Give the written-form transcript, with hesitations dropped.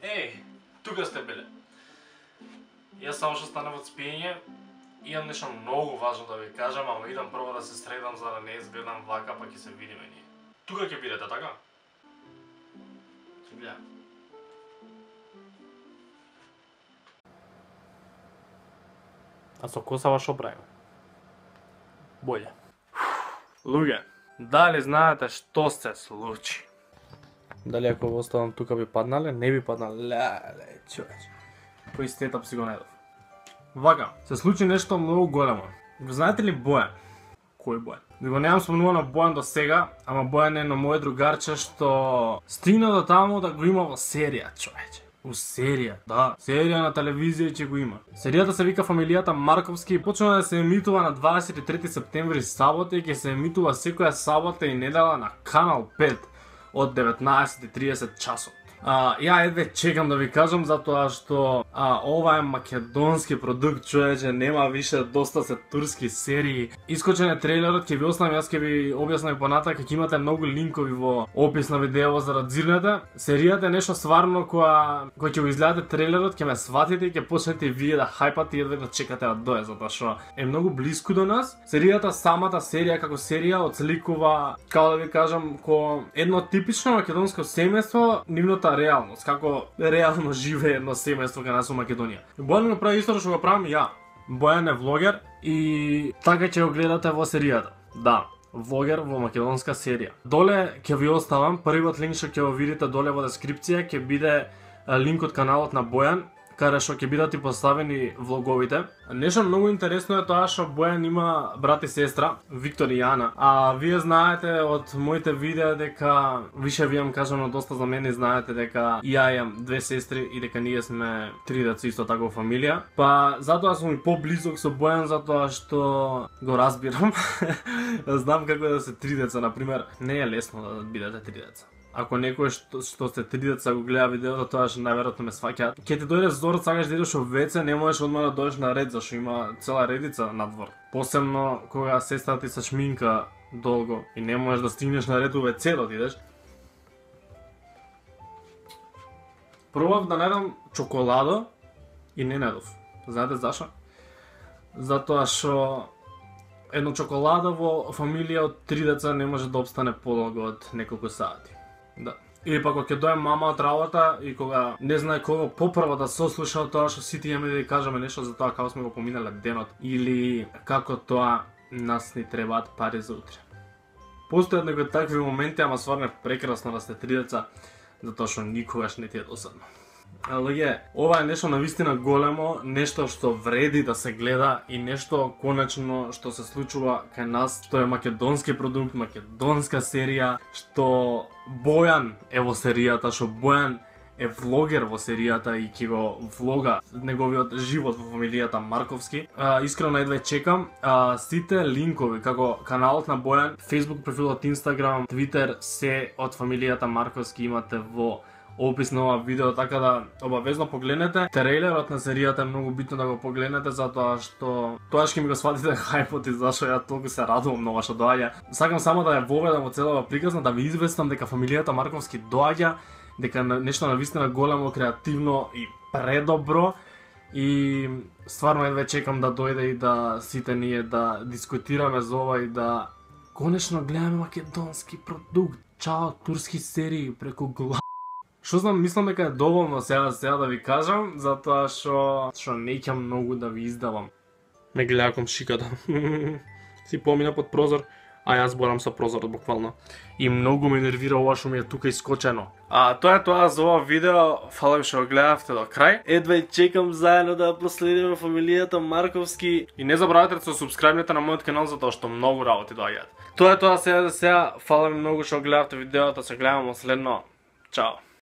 Еј, тука сте биле. Јас само што станав од спиење, имам нешто многу важно да ви кажам, ама идам прво да се средам за да не изгледам вака, па ќе се видиме ние. Тука ќе бидете, така? Гледа. А со косава шо правиме? Боле. Луѓе, дали знаете што се случи? Дали ако го оставам тука би паднале? Не би паднале. Леле, човече. Кој стетап си го најдов. Вака, се случи нешто многу големо. Знаете ли Бојан? Кој Бојан? Да го немам спомнувано Бојан до сега, ама Бојан е на моје другарче што стигна до таму да го има во серија, човече. У серија, да. Серија на телевизија ќе го има. Серијата се вика Фамилијата Марковски и почна да се емитува на 23 септември сабота и ќе се емитува секоја сабота и недела на Канал 5 од 19:30 часот. Ја едве чекам да ви кажам затоа што ова е македонски продукт, човече, нема више доста се турски серии. Искочен е трейлерот, ќе ви оставам, јас ќе ви објаснам и понатака, ќе имате многу линкови во опис на видео за да дзирнете. Серијата е нешто стварно која ќе го изгледате трейлерот, ќе ме сватите и ќе почнете вие да хајпате и едве да чекате да дое, затоа што е многу блиску до нас. Серијата, самата серија како серија оцликува, како да ви кажам, ко едно типично македонско семејство, нивната реалност, како реално живее едно семејство кај нас во Македонија. Бојан го прави исто што го правам ја. Бојан е влогер и така ќе го гледате во серијата. Да, влогер во македонска серија. Доле ќе ви оставам, првиот линк што ќе го видите доле во дескрипција ќе биде линк од каналот на Бојан, каде што ќе бидат и поставени влоговите. Нешто многу интересно е тоа што Бојан има брат и сестра, Виктор и Јана. А вие знаете од моите видеа дека, више ви имам кажано доста за мене, знаете дека ја имам две сестри и дека ние сме три деца исто така во фамилија. Па затоа сум и поблизок со Бојан, затоа што го разбирам. Знам како да се три деца, например, не е лесно да бидете три деца. Ако некој што сте три деца го гледа видеото, тоа што најверојатно ме сваќаат. Ке ти дојде зор, сакаш да идеш во веце, не можеш одма да дојдеш на ред, зашто има цела редица на двор. Посебно кога сестра ти се шминка долго и не можеш да стигнеш на ред у веце да отидеш. Пробав да најдам чоколадо и не најдов. Знаете зашо? Затоа што едно чоколадо во фамилија од три деца не може да обстане подолго од неколку сати. Да. Или пак кога ќе дојде мама од работа и кога не знае кого попрво да сослуша тоа што сите имаме да ја кажеме нешто за тоа како сме го поминале денот или како тоа нас ни требаат пари за утре. Постојат некои такви моменти, ама стварно е прекрасно да сте три деца, затоа што никогаш не ти е досадно. Луѓе, ова е нешто навистина големо, нешто што вреди да се гледа и нешто конечно што се случува кај нас, што е македонски продукт, македонска серија, што Бојан е во серијата, што Бојан е влогер во серијата и ќе го влога неговиот живот во фамилијата Марковски. Искрено едве чекам. Сите линкови, како каналот на Бојан, Facebook профилот, Instagram, Twitter, се од фамилијата Марковски имате во опис на ова видео, така да обавезно погледнете. Трейлерот на серијата е многу битно да го погледнете, затоа што тоа ќе ми го сватите хајпот и зашо ја толку се радувам на ова што доаѓа. Сакам само да ја воведам во целава приказна, да ви известам дека фамилијата Марковски доаѓа, дека нешто навистина големо, креативно и предобро. И стварно едве чекам да дојде и да сите ние да дискутираме за ова и да конечно гледаме македонски продукт. Чао турски серии преку глава. Што знам, мислам дека е доволно сега да ви кажам, затоа што не ќе многу да ви издавам. Ме гледа комшиката. Си помина под прозор, а јас борам со прозорот буквално. И многу ме нервира ова што ми е тука искочено. Тоа е тоа за ова видео, фала ви што го гледавте до крај. Едве чекам заедно да проследиме фамилијата Марковски. И не забравяйте да се субскрајбнете на мојот канал затоа што многу работи доаѓаат. Тоа е тоа сега за сега, фала ви многу што го гледавте видеото, се гледаме следно. Чао.